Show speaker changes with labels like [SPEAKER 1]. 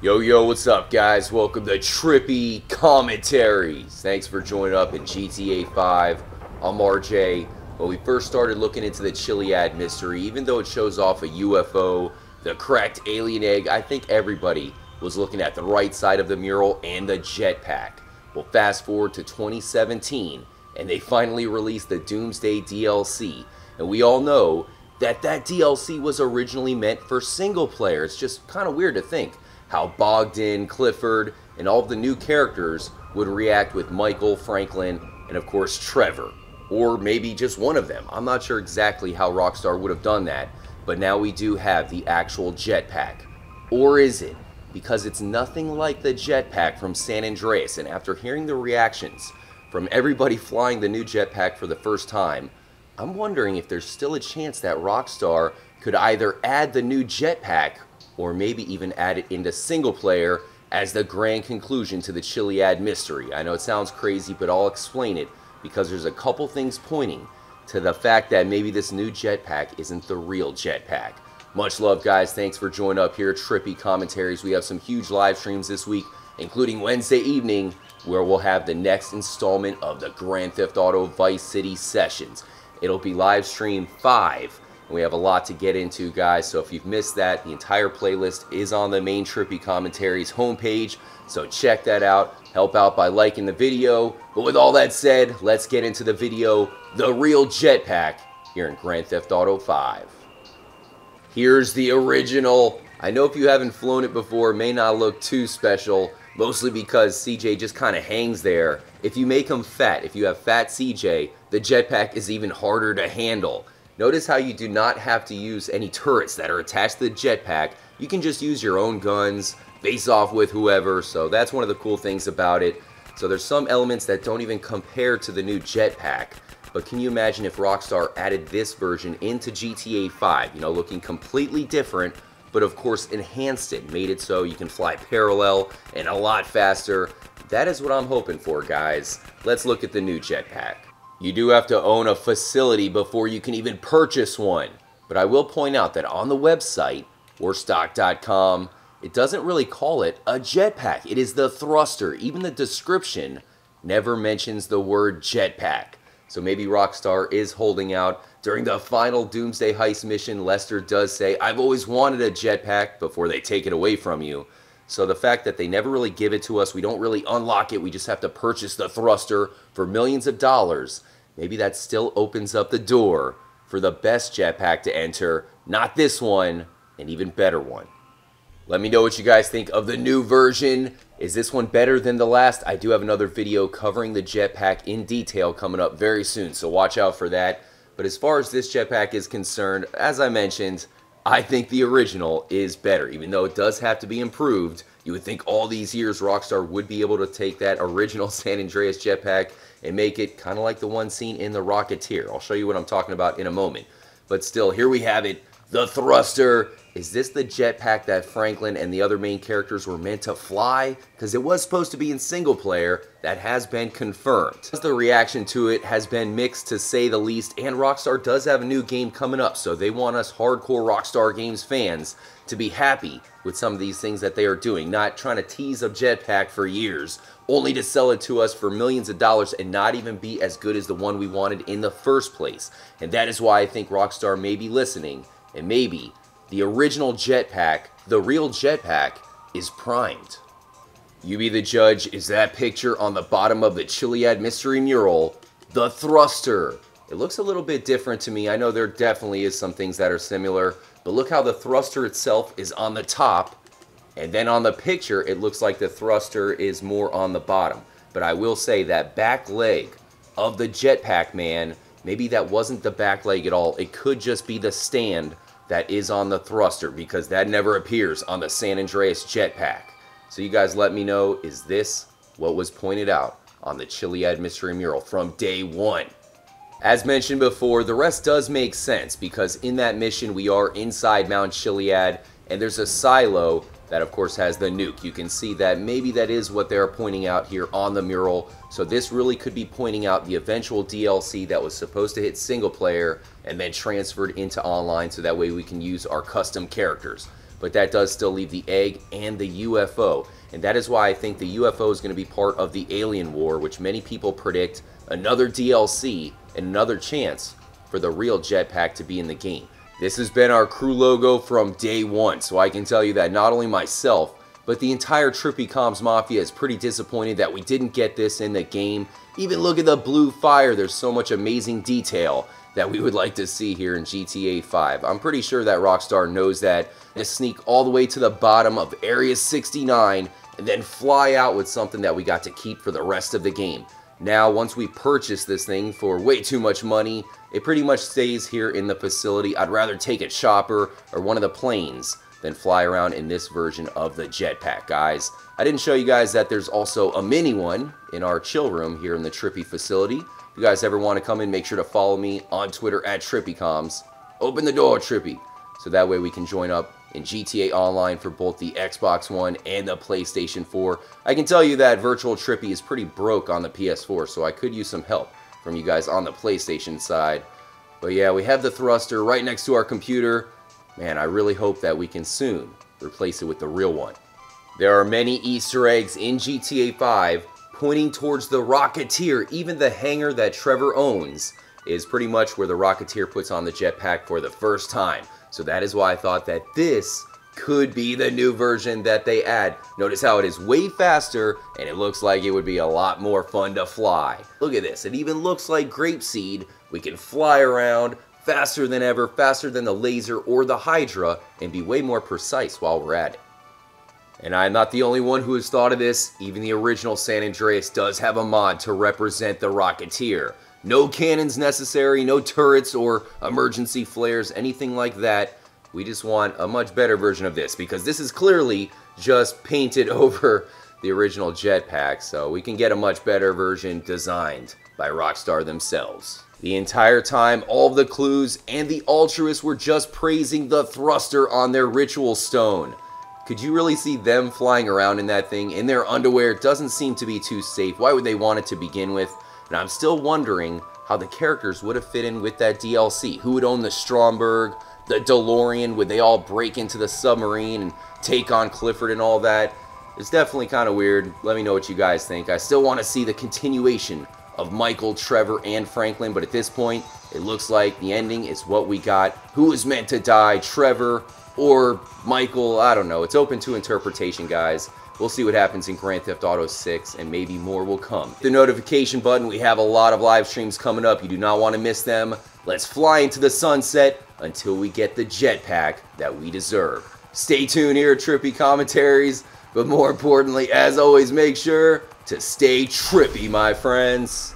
[SPEAKER 1] Yo, what's up, guys? Welcome to Trippy Commentaries. Thanks for joining up in GTA 5. I'm RJ. When we first started looking into the Chiliad Mystery, even though it shows off a UFO, the cracked alien egg, I think everybody was looking at the right side of the mural and the jetpack. Well, fast forward to 2017, and they finally released the Doomsday DLC. And we all know that DLC was originally meant for single player. It's just kind of weird to think how Bogdan, Clifford, and all of the new characters would react with Michael, Franklin, and of course Trevor. Or maybe just one of them. I'm not sure exactly how Rockstar would have done that, but now we do have the actual jetpack. Or is it? Because it's nothing like the jetpack from San Andreas, and after hearing the reactions from everybody flying the new jetpack for the first time, I'm wondering if there's still a chance that Rockstar could either add the new jetpack or maybe even add it into single player as the grand conclusion to the Chiliad Mystery. I know it sounds crazy, but I'll explain it because there's a couple things pointing to the fact that maybe this new jetpack isn't the real jetpack. Much love, guys. Thanks for joining up here at Trippy Commentaries. We have some huge live streams this week, including Wednesday evening, where we'll have the next installment of the Grand Theft Auto Vice City Sessions. It'll be live stream 5. We have a lot to get into, guys, so if you've missed that, the entire playlist is on the main Trippy Commentaries homepage, so check that out. Help out by liking the video. But with all that said, let's get into the video, The Real Jetpack, here in Grand Theft Auto 5. Here's the original. I know if you haven't flown it before, it may not look too special, mostly because CJ just kind of hangs there. If you make him fat, if you have fat CJ, the jetpack is even harder to handle. Notice how you do not have to use any turrets that are attached to the jetpack. You can just use your own guns, face off with whoever, so that's one of the cool things about it. So there's some elements that don't even compare to the new jetpack. But can you imagine if Rockstar added this version into GTA 5, you know, looking completely different, but of course enhanced it, made it so you can fly parallel and a lot faster. That is what I'm hoping for, guys. Let's look at the new jetpack. You do have to own a facility before you can even purchase one. But I will point out that on the website, warstock.com, it doesn't really call it a jetpack. It is the thruster. Even the description never mentions the word jetpack. So maybe Rockstar is holding out. During the final Doomsday Heist mission, Lester does say, "I've always wanted a jetpack," before they take it away from you. So the fact that they never really give it to us, we don't really unlock it, we just have to purchase the thruster for millions of dollars, maybe that still opens up the door for the best jetpack to enter, not this one, an even better one. Let me know what you guys think of the new version. Is this one better than the last? I do have another video covering the jetpack in detail coming up very soon, so watch out for that. But as far as this jetpack is concerned, as I mentioned, I think the original is better. Even though it does have to be improved, you would think all these years Rockstar would be able to take that original San Andreas jetpack and make it kind of like the one seen in The Rocketeer. I'll show you what I'm talking about in a moment. But still, here we have it, the thruster. Is this the jetpack that Franklin and the other main characters were meant to fly? Because it was supposed to be in single player. That has been confirmed. The reaction to it has been mixed, to say the least, and Rockstar does have a new game coming up, so they want us hardcore Rockstar Games fans to be happy with some of these things that they are doing, not trying to tease a jetpack for years, only to sell it to us for millions of dollars and not even be as good as the one we wanted in the first place. And that is why I think Rockstar may be listening, and maybe the original jetpack, the real jetpack, is primed. You be the judge. Is that picture on the bottom of the Chiliad Mystery mural the thruster? It looks a little bit different to me. I know there definitely is some things that are similar, but look how the thruster itself is on the top, and then on the picture it looks like the thruster is more on the bottom. But I will say that back leg of the jetpack, man, maybe that wasn't the back leg at all. It could just be the stand that is on the thruster, because that never appears on the San Andreas jetpack. So you guys let me know, is this what was pointed out on the Chiliad Mystery mural from day one? As mentioned before, the rest does make sense, because in that mission we are inside Mount Chiliad, and there's a silo that of course has the nuke. You can see that maybe that is what they're pointing out here on the mural. So this really could be pointing out the eventual DLC that was supposed to hit single player and then transferred into online, so that way we can use our custom characters. but that does still leave the egg and the UFO. And that is why I think the UFO is going to be part of the Alien War, which many people predict another DLC and another chance for the real jetpack to be in the game. This has been our crew logo from day one, so I can tell you that not only myself, but the entire Trippy Comms Mafia is pretty disappointed that we didn't get this in the game. Even look at the blue fire, there's so much amazing detail that we would like to see here in GTA 5. I'm pretty sure that Rockstar knows that. To sneak all the way to the bottom of Area 69 and then fly out with something that we got to keep for the rest of the game. Now, once we purchase this thing for way too much money, it pretty much stays here in the facility. I'd rather take a chopper or one of the planes than fly around in this version of the jetpack, guys. I didn't show you guys that there's also a mini one in our chill room here in the Trippy facility. If you guys ever want to come in, make sure to follow me on Twitter at TrippyComms. Open the door, Trippy, so that way we can join up in GTA Online for both the Xbox One and the PlayStation 4. I can tell you that Virtual Trippy is pretty broke on the PS4, so I could use some help from you guys on the PlayStation side. But yeah, we have the thruster right next to our computer. Man, I really hope that we can soon replace it with the real one. There are many Easter eggs in GTA 5 pointing towards the Rocketeer. Even the hangar that Trevor owns is pretty much where the Rocketeer puts on the jetpack for the first time. So that is why I thought that this could be the new version that they add. Notice how it is way faster, and it looks like it would be a lot more fun to fly. Look at this, it even looks like Grapeseed. We can fly around faster than ever, faster than the laser or the Hydra, and be way more precise while we're at it. And I'm not the only one who has thought of this. Even the original San Andreas does have a mod to represent the Rocketeer. No cannons necessary, no turrets or emergency flares, anything like that. We just want a much better version of this, because this is clearly just painted over the original jetpack, so we can get a much better version designed by Rockstar themselves. The entire time, all of the clues and the altruists were just praising the thruster on their ritual stone. Could you really see them flying around in that thing in their underwear? It doesn't seem to be too safe. Why would they want it to begin with? And I'm still wondering how the characters would have fit in with that DLC. Who would own the Stromberg, the DeLorean? Would they all break into the submarine and take on Clifford and all that? It's definitely kind of weird. Let me know what you guys think. I still want to see the continuation of Michael, Trevor, and Franklin, but at this point, it looks like the ending is what we got. Who is meant to die, Trevor or Michael? I don't know. It's open to interpretation, guys. We'll see what happens in Grand Theft Auto 6, and maybe more will come. The notification button, we have a lot of live streams coming up. You do not want to miss them. Let's fly into the sunset until we get the jetpack that we deserve. Stay tuned here at Trippy Commentaries, but more importantly, as always, make sure to stay trippy, my friends.